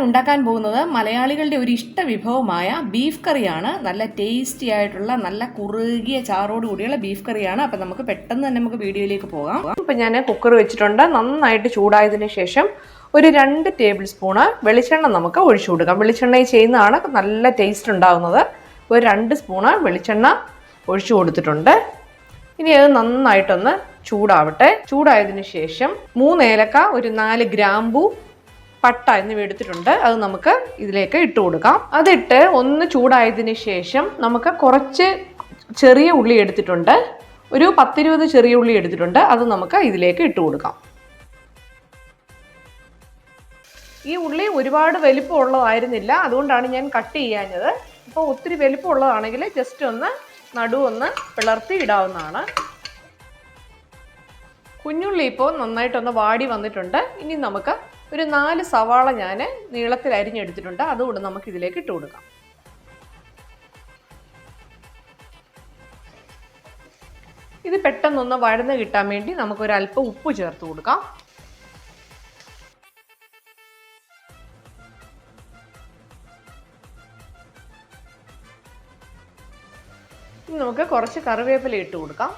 ഉണ്ടാക്കാൻ പോകുന്നത് മലയാളികളുടെ ഒരു ഇഷ്ട വിഭവമായ ബീഫ് കറിയാണ്. നല്ല ടേസ്റ്റി ആയിട്ടുള്ള നല്ല കുറുകിയ ചാറോട് കൂടിയുള്ള ബീഫ് കറിയാണ്. അപ്പം നമുക്ക് പെട്ടെന്ന് തന്നെ നമുക്ക് വീഡിയോയിലേക്ക് പോകാം. ഇപ്പം ഞാൻ കുക്കർ വെച്ചിട്ടുണ്ട്. നന്നായിട്ട് ചൂടായതിനു ശേഷം ഒരു 2 ടേബിൾ സ്പൂണ് വെളിച്ചെണ്ണ നമുക്ക് ഒഴിച്ചു കൊടുക്കാം. വെളിച്ചെണ്ണയിൽ ചെയ്യുന്നതാണ് നല്ല ടേസ്റ്റ് ഉണ്ടാകുന്നത്. ഒരു 2 സ്പൂണ് വെളിച്ചെണ്ണ ഒഴിച്ചു കൊടുത്തിട്ടുണ്ട്. ഇനി അത് നന്നായിട്ടൊന്ന് ചൂടാവട്ടെ. ചൂടായതിനു ശേഷം 3 ഏലക്ക, ഒരു 4 ഗ്രാമ്പൂ, പട്ട എന്നിവ എടുത്തിട്ടുണ്ട്. അത് നമുക്ക് ഇതിലേക്ക് ഇട്ട് കൊടുക്കാം. അതിട്ട് ഒന്ന് ചൂടായതിനു ശേഷം നമുക്ക് കുറച്ച് ചെറിയ ഉള്ളി എടുത്തിട്ടുണ്ട്. ഒരു 10-20 ചെറിയ ഉള്ളി എടുത്തിട്ടുണ്ട്. അത് നമുക്ക് ഇതിലേക്ക് ഇട്ട് കൊടുക്കാം. ഈ ഉള്ളി ഒരുപാട് വലിപ്പമുള്ളതായിരുന്നില്ല, അതുകൊണ്ടാണ് ഞാൻ കട്ട് ചെയ്യാഞ്ഞത്. ഇപ്പോൾ ഒത്തിരി വലിപ്പമുള്ളതാണെങ്കിൽ ജസ്റ്റ് ഒന്ന് നടുവൊന്ന് പിളർത്തി ഇടാവുന്നതാണ്. കുഞ്ഞുള്ളി ഇപ്പോൾ നന്നായിട്ടൊന്ന് വാടി വന്നിട്ടുണ്ട്. ഇനി നമുക്ക് ഒരു 4 സവാള ഞാൻ നീളത്തിൽ അരിഞ്ഞെടുത്തിട്ടുണ്ട്. അതുകൊണ്ട് നമുക്ക് ഇതിലേക്ക് ഇട്ട് കൊടുക്കാം. ഇത് പെട്ടെന്നൊന്ന് വഴന്ന് കിട്ടാൻ വേണ്ടി നമുക്കൊരല്പം ഉപ്പ് ചേർത്ത് കൊടുക്കാം. ഇനി നമുക്ക് കുറച്ച് കറിവേപ്പില ഇട്ട് കൊടുക്കാം.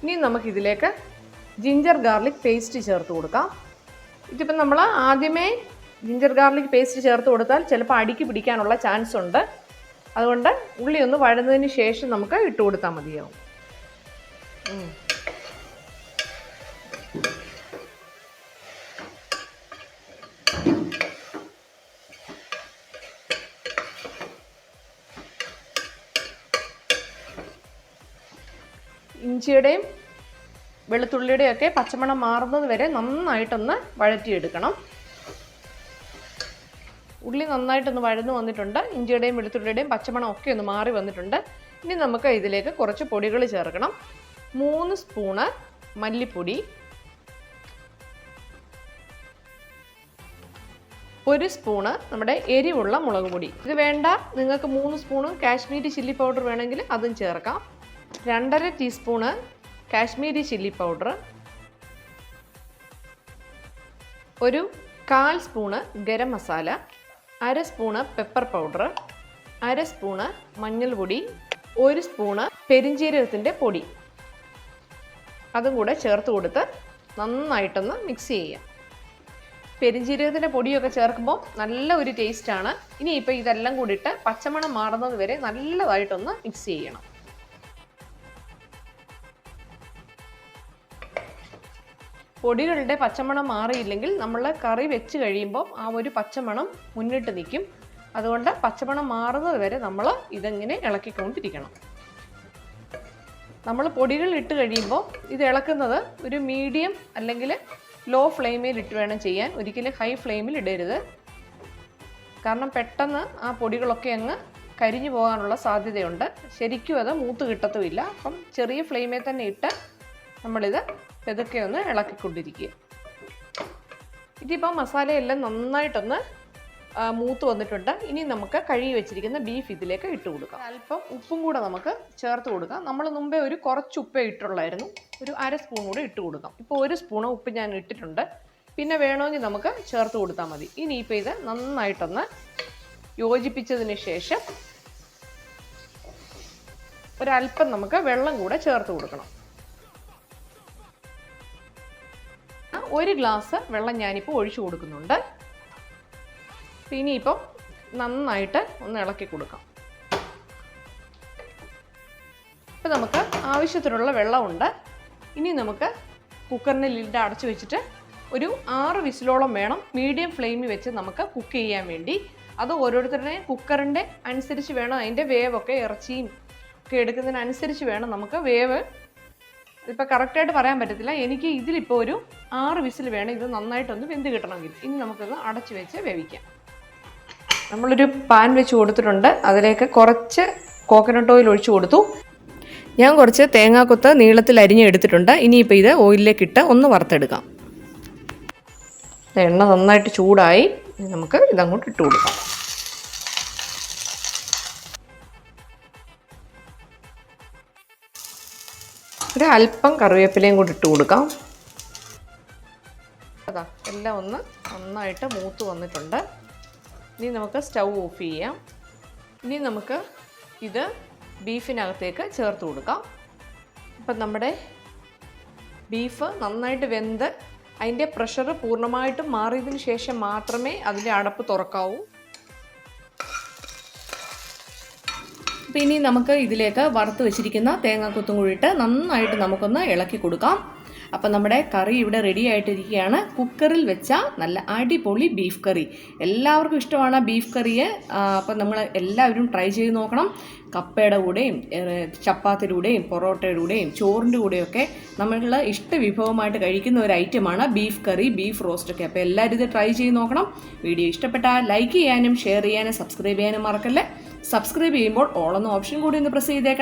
ഇനി നമുക്കിതിലേക്ക് ജിഞ്ചർ ഗാർലിക് പേസ്റ്റ് ചേർത്ത് കൊടുക്കാം. ഇതിപ്പോൾ നമ്മൾ ആദ്യമേ ജിഞ്ചർ ഗാർലിക് പേസ്റ്റ് ചേർത്ത് കൊടുത്താൽ ചിലപ്പോൾ അടിക്ക് പിടിക്കാനുള്ള ചാൻസ് ഉണ്ട്. അതുകൊണ്ട് ഉള്ളി ഒന്ന് വഴന്നതിന് ശേഷം നമുക്ക് ഇട്ട് കൊടുത്താൽ മതിയാവും. ഇഞ്ചിയുടെയും വെളുത്തുള്ളിയുടെയും ഒക്കെ പച്ചമണം മാറുന്നത് വരെ നന്നായിട്ടൊന്ന് വഴറ്റിയെടുക്കണം. ഉള്ളി നന്നായിട്ടൊന്ന് വഴന്നു വന്നിട്ടുണ്ട്. ഇഞ്ചിയുടെയും വെളുത്തുള്ളിയുടെയും പച്ചമണം ഒക്കെ ഒന്ന് മാറി വന്നിട്ടുണ്ട്. ഇനി നമുക്ക് ഇതിലേക്ക് കുറച്ച് പൊടികൾ ചേർക്കണം. 3 സ്പൂണ് മല്ലിപ്പൊടി, 1 സ്പൂണ് നമ്മുടെ എരിവുള്ള മുളക് പൊടി. ഇത് വേണ്ട, നിങ്ങൾക്ക് 3 സ്പൂണ് കാശ്മീരി ചില്ലി പൗഡർ വേണമെങ്കിൽ അതും ചേർക്കാം. 2.5 ടീസ്പൂണ് കാശ്മീരി ചില്ലി പൗഡർ, ഒരു 1/4 spoon garam masala, 1/2 spoon pepper powder, 1/2 spoon മഞ്ഞൾപ്പൊടി, 1 സ്പൂണ് പെരിഞ്ജീരകത്തിൻ്റെ പൊടി, അതും കൂടെ ചേർത്ത് കൊടുത്ത് നന്നായിട്ടൊന്ന് മിക്സ് ചെയ്യാം. പെരിഞ്ജീരകത്തിൻ്റെ പൊടിയൊക്കെ ചേർക്കുമ്പോൾ നല്ല ഒരു ടേസ്റ്റാണ്. ഇനിയിപ്പോൾ ഇതെല്ലാം കൂടിയിട്ട് പച്ചമണം മാറുന്നത് വരെ നല്ലതായിട്ടൊന്ന് മിക്സ് ചെയ്യണം. പൊടികളുടെ പച്ചമണം മാറിയില്ലെങ്കിൽ നമ്മൾ കറി വെച്ച് കഴിയുമ്പോൾ ആ ഒരു പച്ചമണം മുന്നിട്ട് നിൽക്കും. അതുകൊണ്ട് പച്ചമണം മാറുന്നത് വരെ നമ്മൾ ഇതെങ്ങനെ ഇളക്കിക്കൊണ്ടിരിക്കണം. നമ്മൾ പൊടികൾ ഇട്ട് കഴിയുമ്പോൾ ഇത് ഇളക്കുന്നത് ഒരു മീഡിയം അല്ലെങ്കിൽ ലോ ഫ്ലെയിമിൽ ഇട്ട് വേണം ചെയ്യാൻ. ഒരിക്കലും ഹൈ ഫ്ലെയിമിൽ ഇടരുത്. കാരണം പെട്ടെന്ന് ആ പൊടികളൊക്കെ അങ്ങ് കരിഞ്ഞു പോകാനുള്ള സാധ്യതയുണ്ട്. ശരിക്കും അത് മൂത്ത് കിട്ടത്തുമില്ല. അപ്പം ചെറിയ ഫ്ലെയിമിൽ തന്നെ ഇട്ട് നമ്മളിത് ഇതൊക്കെ ഒന്ന് ഇളക്കിക്കൊണ്ടിരിക്കുക. ഇതിപ്പോൾ മസാലയെല്ലാം നന്നായിട്ടൊന്ന് മൂത്ത് വന്നിട്ടുണ്ട്. ഇനി നമുക്ക് കഴുകി വെച്ചിരിക്കുന്ന ബീഫ് ഇതിലേക്ക് ഇട്ട് കൊടുക്കാം. അല്പം ഉപ്പും കൂടെ നമുക്ക് ചേർത്ത് കൊടുക്കാം. നമ്മൾ മുമ്പേ ഒരു കുറച്ച് ഉപ്പേ ഇട്ടുള്ളായിരുന്നു. ഒരു 1/2 സ്പൂൺ കൂടെ ഇട്ട് കൊടുക്കാം. ഇപ്പോൾ 1 സ്പൂൺ ഉപ്പ് ഞാൻ ഇട്ടിട്ടുണ്ട്. പിന്നെ വേണമെങ്കിൽ നമുക്ക് ചേർത്ത് കൊടുത്താൽ മതി. ഇനിയിപ്പോൾ ഇത് നന്നായിട്ടൊന്ന് യോജിപ്പിച്ചതിന് ശേഷം ഒരല്പം നമുക്ക് വെള്ളം കൂടെ ചേർത്ത് കൊടുക്കണം. 1 ഗ്ലാസ് വെള്ളം ഞാനിപ്പോൾ ഒഴിച്ചു കൊടുക്കുന്നുണ്ട്. ഇനിയിപ്പം നന്നായിട്ട് ഒന്ന് ഇളക്കി കൊടുക്കാം. ഇപ്പം നമുക്ക് ആവശ്യത്തിനുള്ള വെള്ളമുണ്ട്. ഇനി നമുക്ക് കുക്കറിൻ്റെ ലിഡ് അടച്ചു വെച്ചിട്ട് ഒരു 6 വിസിലോളം വേണം മീഡിയം ഫ്ലെയിമിൽ വെച്ച് നമുക്ക് കുക്ക് ചെയ്യാൻ വേണ്ടി. അത് ഓരോരുത്തരുടെയും കുക്കറിൻ്റെ അനുസരിച്ച് വേണം. അതിൻ്റെ വേവൊക്കെ ഇറച്ചിയും ഒക്കെ എടുക്കുന്നതിനനുസരിച്ച് വേണം നമുക്ക് വേവ്. ഇപ്പോൾ കറക്റ്റായിട്ട് പറയാൻ പറ്റത്തില്ല. എനിക്ക് ഇതിലിപ്പോൾ ഒരു 6 വിസിൽ വേണം ഇത് നന്നായിട്ടൊന്ന് വെന്ത് കിട്ടണമെങ്കിൽ. ഇനി നമുക്കിത് അടച്ചു വെച്ച് വേവിക്കാം. നമ്മളൊരു പാൻ വെച്ച് കൊടുത്തിട്ടുണ്ട്. അതിലേക്ക് കുറച്ച് കോക്കനട്ട് ഓയിൽ ഒഴിച്ചു കൊടുത്തു. ഞാൻ കുറച്ച് തേങ്ങാക്കൊത്ത് നീളത്തിൽ അരിഞ്ഞെടുത്തിട്ടുണ്ട്. ഇനിയിപ്പോൾ ഇത് ഓയിലിലേക്കിട്ട് ഒന്ന് വറുത്തെടുക്കാം. എണ്ണ നന്നായിട്ട് ചൂടായി. നമുക്ക് ഇതങ്ങോട്ട് ഇട്ട് കൊടുക്കാം. ഒരു അല്പം കറിവേപ്പിലയും കൂടി ഇട്ട് കൊടുക്കാം. അതാ എല്ലാം ഒന്ന് നന്നായിട്ട് മൂത്ത് വന്നിട്ടുണ്ട്. ഇനി നമുക്ക് സ്റ്റൗ ഓഫ് ചെയ്യാം. ഇനി നമുക്ക് ഇത് ബീഫിനകത്തേക്ക് ചേർത്ത് കൊടുക്കാം. അപ്പം നമ്മുടെ ബീഫ് നന്നായിട്ട് വെന്ത് അതിൻ്റെ പ്രഷർ പൂർണ്ണമായിട്ടും മാറിയതിന് ശേഷം മാത്രമേ അതിൻ്റെ അടപ്പ് തുറക്കാവൂ. അപ്പോൾ ഇനി നമുക്ക് ഇതിലേക്ക് വറുത്ത് വെച്ചിരിക്കുന്ന തേങ്ങാക്കൊത്തും കൂടിയിട്ട് നന്നായിട്ട് നമുക്കൊന്ന് ഇളക്കി കൊടുക്കാം. അപ്പം നമ്മുടെ കറി ഇവിടെ റെഡി ആയിട്ടിരിക്കുകയാണ്. കുക്കറിൽ വെച്ച നല്ല അടിപൊളി ബീഫ് കറി. എല്ലാവർക്കും ഇഷ്ടമാണ് ബീഫ് കറിയെ. അപ്പം നമ്മൾ എല്ലാവരും ട്രൈ ചെയ്ത് നോക്കണം. കപ്പയുടെ കൂടെയും ചപ്പാത്തിയുടെ കൂടെയും പൊറോട്ടയുടെ കൂടെയും ചോറിൻ്റെ കൂടെയൊക്കെ നമ്മളുടെ ഇഷ്ട വിഭവമായിട്ട് കഴിക്കുന്ന ഒരു ഐറ്റമാണ് ബീഫ് കറി, ബീഫ് റോസ്റ്റൊക്കെ. അപ്പോൾ എല്ലാവരും ഇത് ട്രൈ ചെയ്ത് നോക്കണം. വീഡിയോ ഇഷ്ടപ്പെട്ടാൽ ലൈക്ക് ചെയ്യാനും ഷെയർ ചെയ്യാനും സബ്സ്ക്രൈബ് ചെയ്യാനും മറക്കല്ലേ. സബ്സ്ക്രൈബ് ചെയ്യുമ്പോൾ ഓൾ എന്ന ഓപ്ഷൻ കൂടി ഒന്ന് പ്രസ് ചെയ്തേക്കണം.